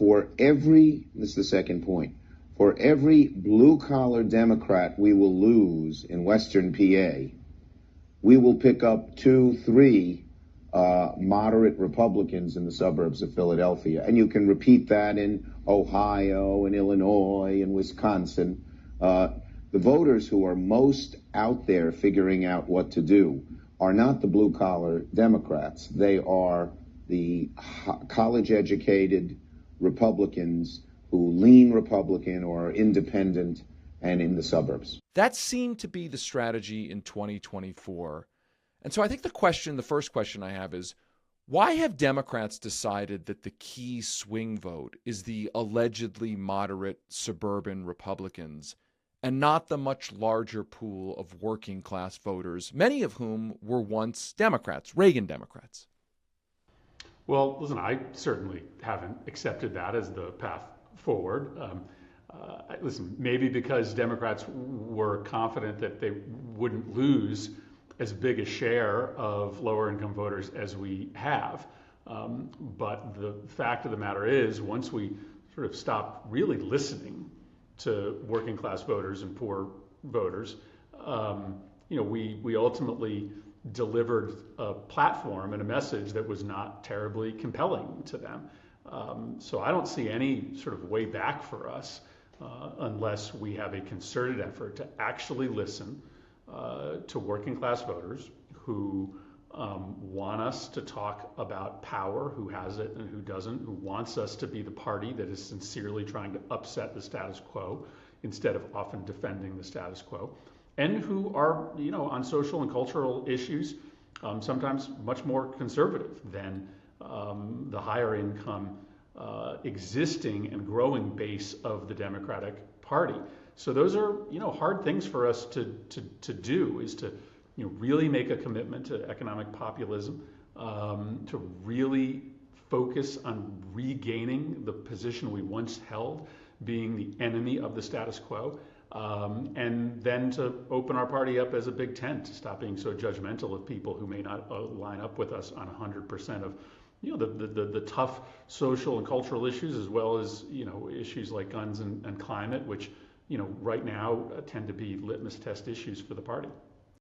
this is the second point, for every blue-collar Democrat we will lose in Western PA, we will pick up 2, 3 moderate Republicans in the suburbs of Philadelphia. And you can repeat that in Ohio and Illinois and Wisconsin. The voters who are most out there figuring out what to do are not the blue-collar Democrats. They are the college-educated Republicans who lean Republican or are independent and in the suburbs. That seemed to be the strategy in 2024. And so I think the first question I have is, why have Democrats decided that the key swing vote is the allegedly moderate suburban Republicans and not the much larger pool of working class voters, many of whom were once Democrats, Reagan Democrats? Well, listen, I certainly haven't accepted that as the path forward. Listen, maybe because Democrats were confident that they wouldn't lose as big a share of lower income voters as we have. But the fact of the matter is, once we sort of stop really listening to working class voters and poor voters, we ultimately delivered a platform and a message that was not terribly compelling to them. So I don't see any sort of way back for us unless we have a concerted effort to actually listen to working class voters who want us to talk about power, who has it and who doesn't, who wants us to be the party that is sincerely trying to upset the status quo instead of often defending the status quo, and who are, on social and cultural issues, sometimes much more conservative than the higher income existing and growing base of the Democratic Party. So those are, hard things for us to do, is to, really make a commitment to economic populism, to really focus on regaining the position we once held, being the enemy of the status quo, and then to open our party up as a big tent, to stop being so judgmental of people who may not line up with us on 100% of the tough social and cultural issues, as well as issues like guns and climate, which right now tend to be litmus test issues for the party.